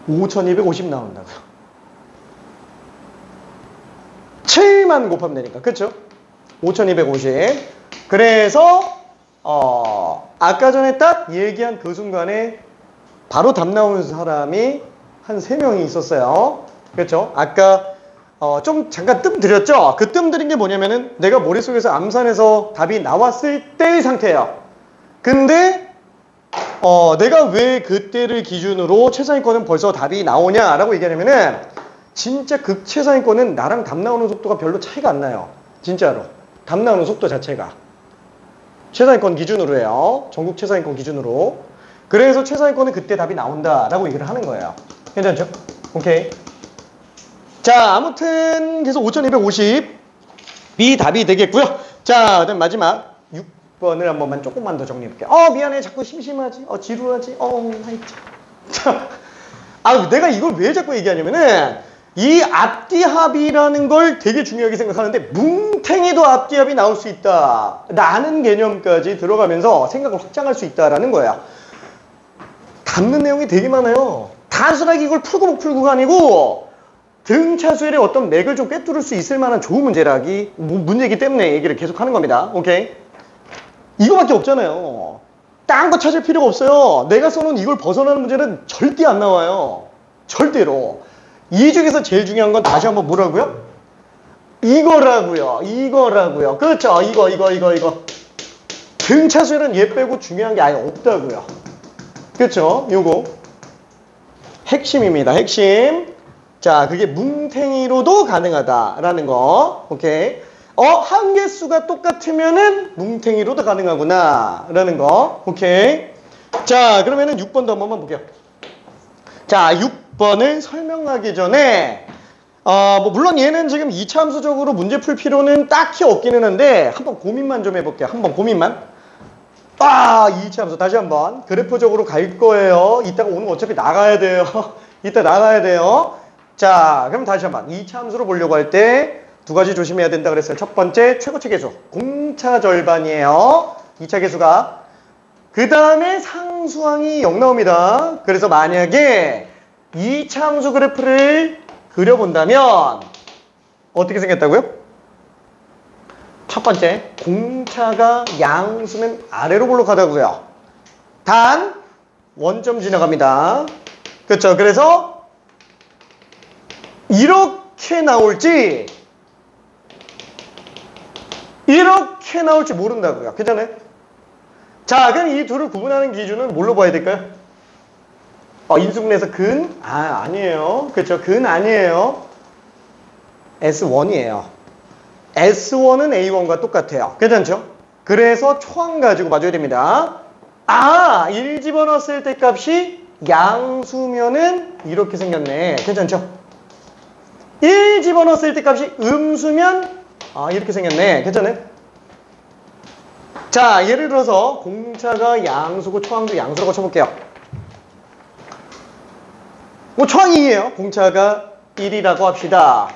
5250 나온다고요. 7만 곱하면 되니까. 그쵸? 5250. 그래서 아까 전에 딱 얘기한 그 순간에 바로 답 나오는 사람이 한 3명이 있었어요. 그렇죠? 아까 좀 잠깐 뜸 들였죠? 그 뜸 들인 게 뭐냐면은 내가 머릿속에서 암산해서 답이 나왔을 때의 상태예요. 근데 내가 왜 그때를 기준으로 최상위권은 벌써 답이 나오냐라고 얘기하냐면은 진짜 극최상위권은 나랑 답 나오는 속도가 별로 차이가 안 나요. 진짜로. 답 나오는 속도 자체가. 최상위권 기준으로 해요. 전국 최상위권 기준으로. 그래서 최상위권은 그때 답이 나온다라고 얘기를 하는 거예요. 괜찮죠? 오케이. 자, 아무튼 그래서 5250이 답이 되겠고요. 자, 그다음 마지막 6번을 한 번만 조금만 더 정리해볼게요. 미안해. 자꾸 심심하지. 지루하지. 자, 내가 이걸 왜 자꾸 얘기하냐면은 이 앞뒤합이라는 걸 되게 중요하게 생각하는데 뭉탱이도 앞뒤합이 나올 수 있다 라는 개념까지 들어가면서 생각을 확장할 수 있다라는 거예요. 담는 내용이 되게 많아요. 단순하게 이걸 풀고 못 풀고가 아니고 등차수열의 어떤 맥을 좀 꿰뚫을 수 있을 만한 좋은 문제이기 때문에 얘기를 계속 하는 겁니다. 오케이? 이거밖에 없잖아요. 딴 거 찾을 필요가 없어요. 내가 써놓은 이걸 벗어나는 문제는 절대 안 나와요. 절대로. 이 중에서 제일 중요한 건 다시 한번 뭐라고요? 이거라고요. 그렇죠. 이거. 등차수열은 얘 빼고 중요한 게 아예 없다고요. 그렇죠? 요거. 핵심입니다. 핵심. 자, 그게 뭉탱이로도 가능하다라는 거. 오케이. 한개수가 똑같으면은 뭉탱이로도 가능하구나. 라는 거. 오케이. 자, 그러면은 6번도 한 번만 볼게요. 자, 6번을 설명하기 전에, 물론 얘는 지금 2차 함수적으로 문제 풀 필요는 딱히 없기는 한데, 한번 고민만 좀 해볼게요. 한번 고민만. 2차 함수 다시 한번. 그래프적으로 갈 거예요. 이따가 오늘 어차피 나가야 돼요. 이따 나가야 돼요. 자, 그럼 다시 한번. 2차 함수로 보려고 할 때, 2가지 조심해야 된다 그랬어요. 첫 번째, 최고치 계수. 공차 절반이에요. 2차 계수가. 그 다음에 상수항이 0 나옵니다. 그래서 만약에 2차 함수 그래프를 그려본다면 어떻게 생겼다고요? 첫 번째, 공차가 양수면 아래로 볼록하다고요. 단 원점 지나갑니다. 그렇죠? 그래서 이렇게 나올지 모른다고요. 괜찮아요? 자, 그럼 이 둘을 구분하는 기준은 뭘로 봐야 될까요? 인수분해에서 근? 아니에요. 그렇죠. 근 아니에요. S1이에요. S1은 A1과 똑같아요. 괜찮죠? 그래서 초항 가지고 봐줘야 됩니다. 1 집어넣었을 때 값이 양수면은 이렇게 생겼네. 괜찮죠? 1 집어넣었을 때 값이 음수면 이렇게 생겼네. 괜찮네? 자, 예를 들어서 공차가 양수고 초항도 양수라고 쳐볼게요. 뭐 초항이 2예요. 공차가 1이라고 합시다.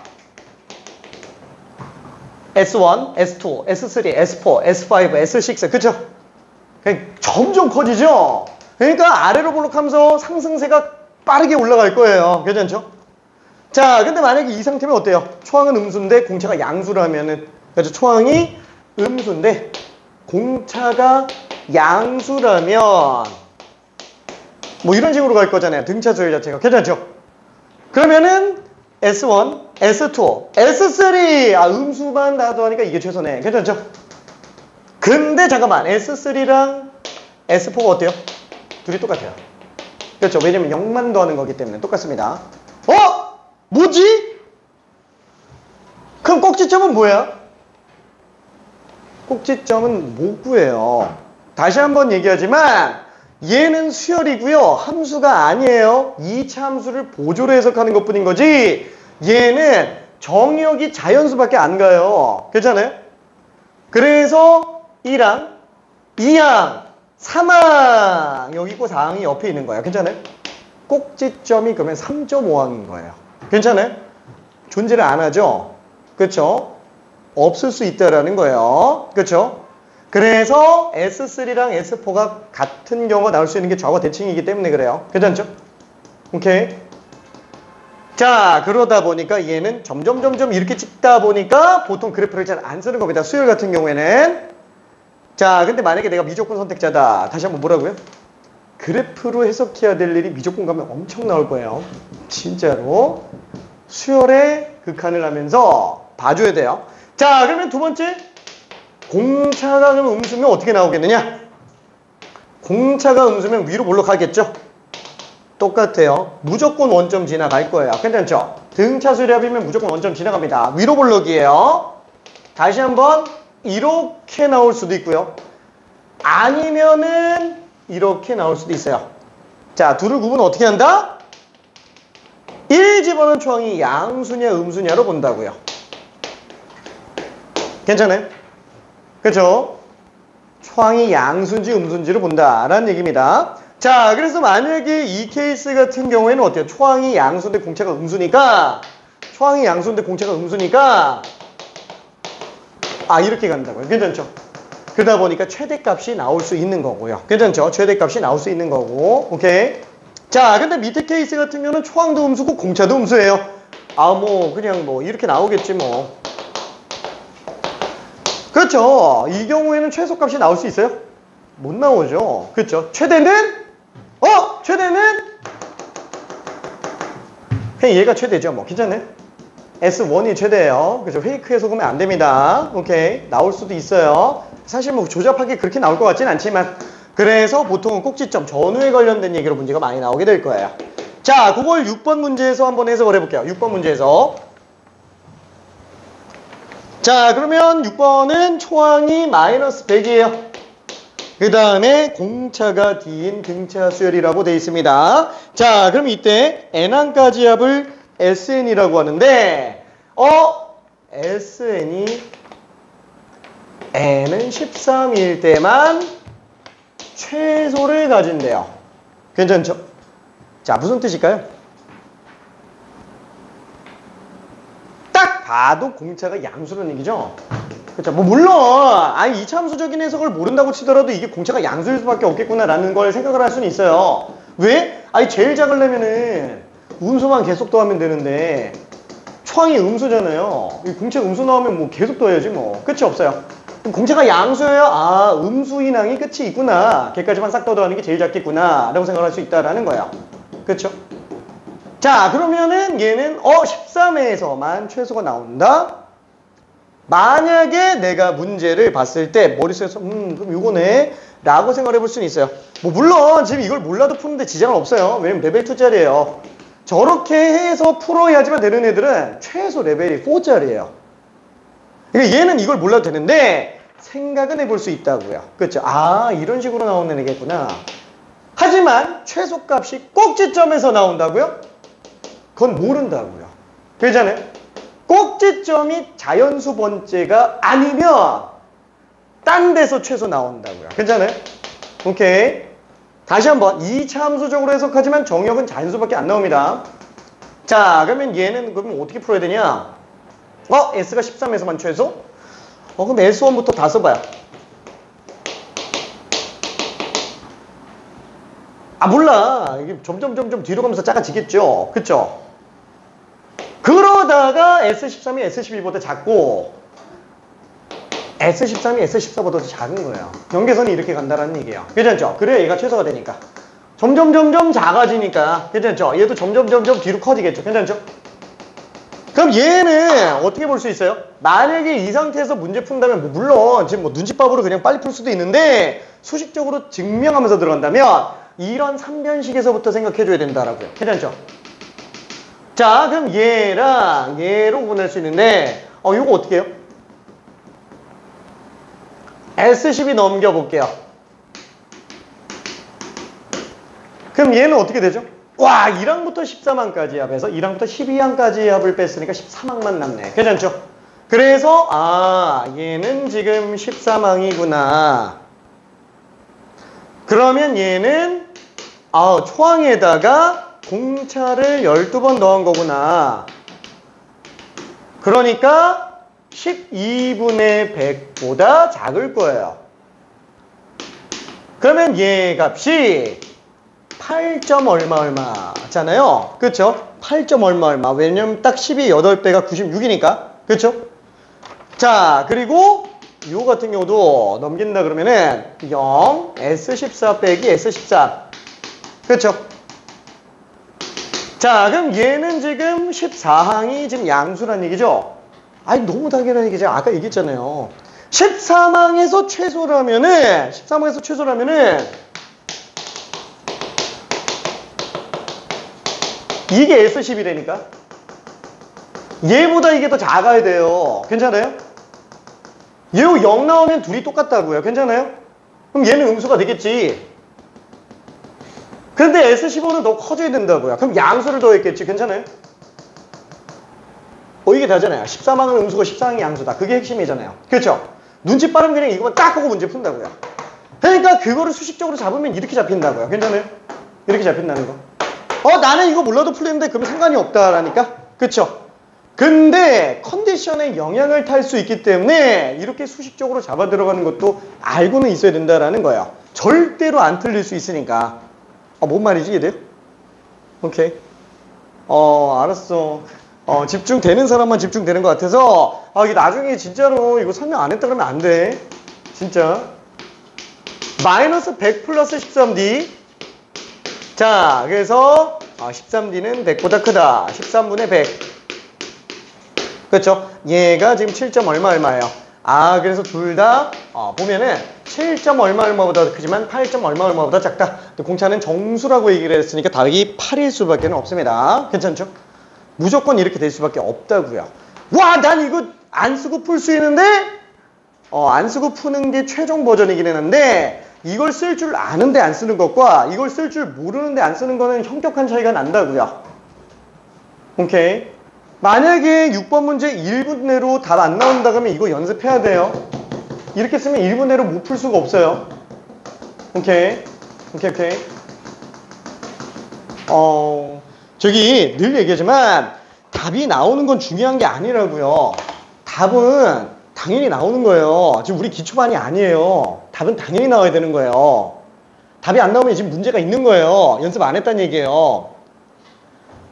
S1, S2, S3, S4, S5, S6 그쵸? 점점 커지죠? 그러니까 아래로 볼록하면서 상승세가 빠르게 올라갈 거예요. 괜찮죠? 자, 근데 만약에 이 상태면 어때요? 초항은 음수인데 공차가 양수라면은, 그렇죠? 초항이 음수인데 공차가 양수라면 뭐 이런 식으로 갈 거잖아요. 등차 수열 자체가. 괜찮죠? 그러면은 S1, S2, S3 음수만 나도 하니까 이게 최소네. 괜찮죠? 근데 잠깐만 S3랑 S4가 어때요? 둘이 똑같아요. 그렇죠? 왜냐면 0만 더하는 거기 때문에 똑같습니다. 뭐지? 그럼 꼭지점은 뭐야? 꼭지점은 모구예요. 다시 한번 얘기하지만 얘는 수열이고요. 함수가 아니에요. 2차 함수를 보조로 해석하는 것뿐인 거지 얘는 정의역이 자연수밖에 안 가요. 괜찮아요? 그래서 1항, 2항, 3항 여기 있고 4항이 옆에 있는 거예요. 괜찮아요? 꼭지점이 그러면 3.5항인 거예요. 괜찮아요? 존재를 안 하죠? 그렇죠? 없을 수 있다라는 거예요. 그렇죠? 그래서 S3랑 S4가 같은 경우가 나올 수 있는 게 좌우가 대칭이기 때문에 그래요. 괜찮죠? 오케이. 자, 그러다 보니까 얘는 점점 이렇게 찍다 보니까 보통 그래프를 잘 안 쓰는 겁니다. 수열 같은 경우에는. 자, 근데 만약에 내가 미조건 선택자다. 다시 한번 뭐라고요? 그래프로 해석해야 될 일이 미조건 가면 엄청 나올 거예요. 진짜로. 수열의 극한을 하면서 봐줘야 돼요. 자, 그러면 두 번째. 공차가 그럼 음수면 어떻게 나오겠느냐? 공차가 음수면 위로 올라가겠죠? 똑같아요. 무조건 원점 지나갈 거예요. 괜찮죠? 등차 수렴이면 무조건 원점 지나갑니다. 위로 볼록이에요. 다시 한번 이렇게 나올 수도 있고요. 아니면은 이렇게 나올 수도 있어요. 자, 둘을 구분 어떻게 한다? 1 집어넣은 초항이 양수냐 음수냐로 본다고요. 괜찮아요? 그렇죠? 초항이 양수인지 음수인지를 본다라는 얘기입니다. 자, 그래서 만약에 이 케이스 같은 경우에는 어때요? 초항이 양수인데 공차가 음수니까 이렇게 간다고요. 괜찮죠? 그러다 보니까 최대값이 나올 수 있는 거고요. 괜찮죠? 최대값이 나올 수 있는 거고. 오케이. 자, 근데 밑에 케이스 같은 경우는 초항도 음수고 공차도 음수예요. 그냥 이렇게 나오겠지 뭐. 그렇죠. 이 경우에는 최소값이 나올 수 있어요? 못 나오죠. 그렇죠. 최대는 그냥 얘가 최대죠. 괜찮네. S1이 최대예요. 그죠? 페이크에 속으면 안 됩니다. 오케이. 나올 수도 있어요. 사실 조잡하게 그렇게 나올 것 같진 않지만 그래서 보통은 꼭지점 전후에 관련된 얘기로 문제가 많이 나오게 될 거예요. 자, 그걸 6번 문제에서 한번 해석을 해볼게요. 6번 문제에서. 자, 그러면 6번은 초항이 마이너스 100이에요. 그 다음에 공차가 D인 등차 수열이라고 되어 있습니다. 자, 그럼 이때 N항까지 합을 SN이라고 하는데 SN이 N은 13일 때만 최소를 가진대요. 괜찮죠? 자, 무슨 뜻일까요? 딱 봐도 공차가 양수라는 얘기죠. 그렇죠. 물론 2차 함수적인 해석을 모른다고 치더라도 이게 공차가 양수일 수밖에 없겠구나라는 걸 생각을 할 수는 있어요. 왜? 제일 작으려면은 음수만 계속 더하면 되는데 초항이 음수잖아요. 공차가 음수 나오면 계속 더해야지 끝이 없어요. 공차가 양수예요? 음수인 항이 끝이 있구나. 걔까지만 싹 더하는 게 제일 작겠구나 라고 생각할 수 있다라는 거예요. 그렇죠? 자, 그러면은 얘는 13회에서만 최소가 나온다. 만약에 내가 문제를 봤을 때 머릿속에서 그럼 이거네 라고 생각을 해볼 수는 있어요. 물론 지금 이걸 몰라도 푸는데 지장은 없어요. 왜냐면 레벨 2짜리예요. 저렇게 해서 풀어야지만 되는 애들은 최소 레벨이 4짜리예요. 그러니까 얘는 이걸 몰라도 되는데 생각은 해볼 수 있다고요. 그렇죠? 아, 이런 식으로 나오는 애겠구나. 하지만 최소값이 꼭지점에서 나온다고요? 그건 모른다고요. 그렇잖아요? 꼭지점이 자연수 번째가 아니면 딴 데서 최소 나온다고요. 괜찮아요? 오케이. 다시 한번 2차 함수적으로 해석하지만 정역은 자연수밖에 안 나옵니다. 자, 그러면 얘는 그러면 어떻게 풀어야 되냐? S가 13에서만 최소? 그럼 S1부터 다 써봐요. 아, 몰라. 이게 점점 뒤로 가면서 작아지겠죠. 그쵸? 그러다가 S13이 S12보다 작고 S13이 S14보다 더 작은 거예요. 연계선이 이렇게 간다는 얘기예요. 괜찮죠? 그래야 얘가 최소가 되니까. 점점 작아지니까. 괜찮죠? 얘도 점점 뒤로 커지겠죠? 괜찮죠? 그럼 얘는 어떻게 볼 수 있어요? 만약에 이 상태에서 문제 푼다면 물론 지금 눈치밥으로 그냥 빨리 풀 수도 있는데 수식적으로 증명하면서 들어간다면 이런 3변식에서부터 생각해줘야 된다라고요. 괜찮죠? 자, 그럼 얘랑 얘로 보낼 수 있는데 요거 어떻게 해요? S12 넘겨볼게요. 그럼 얘는 어떻게 되죠? 와, 1항부터 14항까지 합해서 1항부터 12항까지 합을 뺐으니까 14항만 남네. 괜찮죠? 그래서 얘는 지금 13항이구나. 그러면 얘는 초항에다가 공차를 12번 넣은 거구나. 그러니까 12분의 100보다 작을 거예요. 그러면 얘 값이 8점 얼마잖아요. 그쵸? 8점 얼마. 왜냐면 딱 12의 8배가 96이니까. 그쵸? 자, 그리고 요 같은 경우도 넘긴다 그러면은 0, S14 빼기 S13. 그쵸? 자, 그럼 얘는 지금 14항이 지금 양수란 얘기죠? 아니, 너무 당연한 얘기죠. 아까 얘기했잖아요. 13항에서 최소라면은 이게 S12라니까. 얘보다 이게 더 작아야 돼요. 괜찮아요? 얘로 0 나오면 둘이 똑같다고요. 괜찮아요? 그럼 얘는 음수가 되겠지. 근데 S15는 더 커져야 된다고요. 그럼 양수를 더했겠지. 괜찮아요? 이게 다잖아요. 13항은 음수고 14항이 양수다. 그게 핵심이잖아요. 그렇죠? 눈치 빠르면 그냥 이거만 딱 보고 문제 푼다고요. 그러니까 그거를 수식적으로 잡으면 이렇게 잡힌다고요. 괜찮아요? 이렇게 잡힌다는 거. 나는 이거 몰라도 풀리는데 그러면 상관이 없다라니까? 그쵸? 근데 컨디션에 영향을 탈 수 있기 때문에 이렇게 수식적으로 잡아 들어가는 것도 알고는 있어야 된다라는 거예요. 절대로 안 틀릴 수 있으니까. 뭔 말이지, 얘들? 오케이. 알았어. 집중되는 사람만 집중되는 것 같아서 이게 나중에 진짜로 이거 설명 안 했다 그러면 안 돼. 진짜. 마이너스 100 플러스 13D. 자, 그래서 13D는 100보다 크다. 13분의 100. 그렇죠? 얘가 지금 7점 얼마예요. 그래서 둘 다 보면은 7점 얼마보다 크지만 8점 얼마보다 작다. 공차는 정수라고 얘기를 했으니까 답이 8일 수밖에 없습니다. 괜찮죠? 무조건 이렇게 될 수밖에 없다고요. 와, 난 이거 안 쓰고 풀 수 있는데 안 쓰고 푸는 게 최종 버전이긴 했는데 이걸 쓸 줄 아는데 안 쓰는 것과 이걸 쓸 줄 모르는데 안 쓰는 거는 현격한 차이가 난다고요. 오케이. 만약에 6번 문제 1분 내로 답 안 나온다 그러면 이거 연습해야 돼요. 이렇게 쓰면 1분 내로 못 풀 수가 없어요. 오케이. 저기 늘 얘기하지만 답이 나오는 건 중요한 게 아니라고요. 답은 당연히 나오는 거예요. 지금 우리 기초반이 아니에요. 답은 당연히 나와야 되는 거예요. 답이 안 나오면 지금 문제가 있는 거예요. 연습 안 했다는 얘기예요.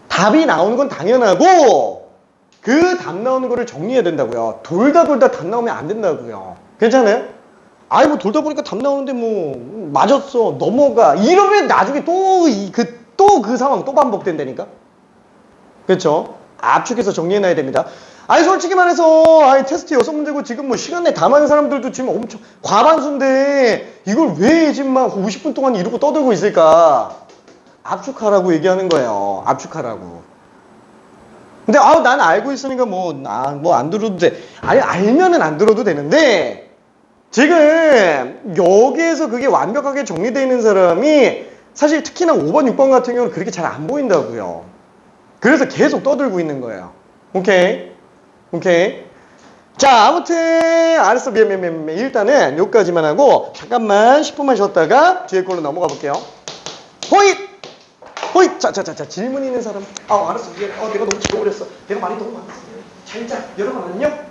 답이 나오는 건 당연하고 그 답 나오는 거를 정리해야 된다고요. 돌다 답 나오면 안 된다고요. 괜찮아요? 뭐 돌다 보니까 답 나오는데 맞았어, 넘어가 이러면 나중에 또 그 상황 또 반복된다니까. 그렇죠? 압축해서 정리해놔야 됩니다. 솔직히 말해서 테스트 6문제고 지금 시간 내에 다 맞은 사람들도 지금 엄청 과반수인데 이걸 왜 지금 막 50분 동안 이러고 떠들고 있을까? 압축하라고 얘기하는 거예요. 압축하라고. 근데 난 알고 있으니까 안 들어도 돼. 알면은 안 들어도 되는데 지금 여기에서 그게 완벽하게 정리되어 있는 사람이 사실 특히나 5번, 6번 같은 경우는 그렇게 잘 안 보인다고요. 그래서 계속 떠들고 있는 거예요. 오케이? 오케이? 자, 아무튼 알았어. 미안. 일단은 여기까지만 하고 잠깐만 10분만 쉬었다가 뒤에 걸로 넘어가 볼게요. 호잇! 호잇! 자, 질문 있는 사람. 알았어. 미안. 내가 너무 지워버렸어. 내가 말이 너무 많았어. 잘 자. 여러분 안녕?